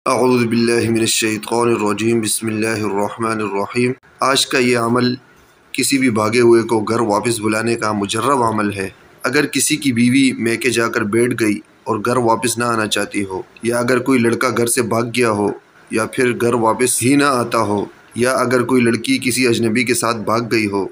اعوذ باللہ من الشیطان الرجیم، بسم اللہ الرحمن الرحیم۔ آج کا یہ عمل کسی بھی بھاگے ہوئے کو گھر واپس بلانے کا مجرب عمل ہے۔ اگر کسی کی بیوی میکے جا کر بیٹھ گئی اور گھر واپس نہ آنا چاہتی ہو، یا اگر کوئی لڑکا گھر سے بھاگ گیا ہو یا پھر گھر واپس ہی نہ آتا ہو، یا اگر کوئی لڑکی کسی اجنبی کے ساتھ بھاگ گئی ہو،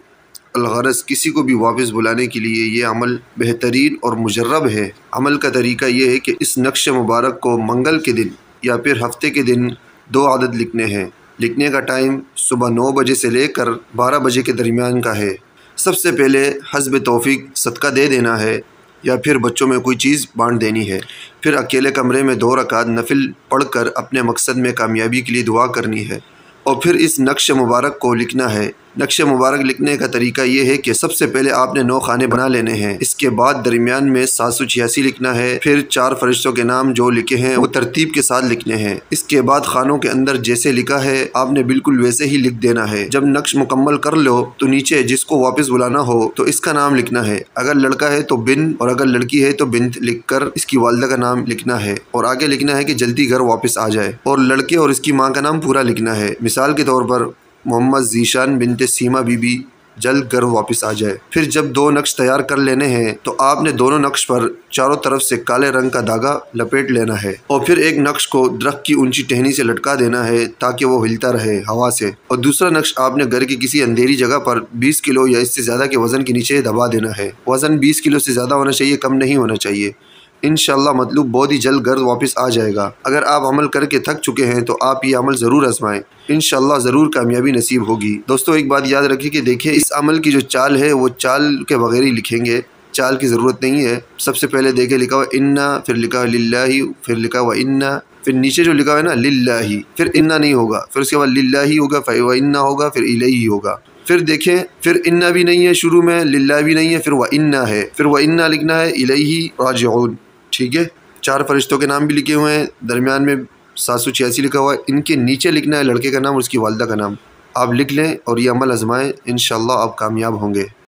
الغرض کسی کو بھی واپس بلانے کے لیے یہ عمل بہترین اور مجرب ہے۔ عمل کا طریقہ یہ ہے کہ اس نقش مبارک کو منگل کے دن یا پھر ہفتے کے دن 2 عدد لکھنے ہیں۔ لکھنے کا ٹائم صبح 9 بجے سے لے کر 12 بجے کے درمیان کا ہے۔ سب سے پہلے حسب توفیق صدقہ دے دینا ہے یا پھر بچوں میں کوئی چیز بانٹ دینی ہے۔ پھر اکیلے کمرے میں 2 رکعت نفل پڑھ کر اپنے مقصد میں کامیابی کے لیے دعا کرنی ہے، اور پھر اس نقش مبارک کو لکھنا ہے۔ نقش مبارک لکھنے کا طریقہ یہ ہے کہ سب سے پہلے آپ نے 9 خانے بنا لینے ہیں۔ اس کے بعد درمیان میں 786 لکھنا ہے۔ پھر 4 فرشتوں کے نام جو لکھے ہیں وہ ترتیب کے ساتھ لکھنے ہیں۔ اس کے بعد خانوں کے اندر جیسے لکھا ہے آپ نے بالکل ویسے ہی لکھ دینا ہے۔ جب نقش مکمل کر لو تو نیچے جس کو واپس بلانا ہو تو اس کا نام لکھنا ہے۔ اگر لڑکا ہے تو بن، اور اگر لڑکی ہے تو بنت لکھ کر اس کی والدہ کا نام لکھنا ہے، اور آگے لکھنا ہے کہ جلدی گھر واپس آ جائے، اور لڑکے اور اس کی ماں کا نام پورا لکھنا ہے۔ مثال کے طور پر محمد ذیشان بنت سیما بی بی جلد گھر واپس آ جائے۔ پھر جب 2 نقش تیار کر لینے ہیں تو آپ نے دونوں نقش پر چاروں طرف سے کالے رنگ کا دھاگا لپیٹ لینا ہے، اور پھر ایک نقش کو درخت کی اونچی ٹہنی سے لٹکا دینا ہے تاکہ وہ ہلتا رہے ہوا سے، اور دوسرا نقش آپ نے گھر کی کسی اندھیری جگہ پر 20 کلو یا اس سے زیادہ کے وزن کے نیچے دبا دینا ہے۔ وزن 20 کلو سے زیادہ ہونا چاہیے، کم نہیں ہونا چاہیے۔ انشاءاللہ مطلوب بہت ہی جلد گھر واپس آ جائے گا۔ اگر آپ عمل کر کے تھک چکے ہیں تو آپ یہ عمل ضرور آزمائیں، انشاءاللہ ضرور کامیابی نصیب ہوگی۔ دوستو ایک بات یاد رکھیں کہ دیکھیں اس عمل کی جو چال ہے وہ چال کے بغیر ہی لکھیں گے، چال کی ضرورت نہیں ہے۔ سب سے پہلے دیکھیں لکھا ہوا انا، پھر لکھا ہوا للہ، پھر لکھا ہوا انا، پھر نیچے جو لکھا ہوا ہے نا للہ، پھر انا نہیں ہوگا، پھر اس کے بعد للہ ہوگا، پھر انا ہوگا، پھر الیہ ہوگا۔ پھر دیکھیں پھر انا بھی نہیں ہے شروع میں، للہ بھی نہیں ہے، پھر وَإِنَّا ہے، پھر وَإِنَّا لکھنا ہے الیہ راجعون۔ ٹھیک ہے، 4 فرشتوں کے نام بھی لکھے ہوئے ہیں، درمیان میں 786 لکھا ہوا ہے، ان کے نیچے لکھنا ہے لڑکے کا نام اور اس کی والدہ کا نام۔ آپ لکھ لیں اور یہ عمل آزمائیں، انشاءاللہ آپ کامیاب ہوں گے۔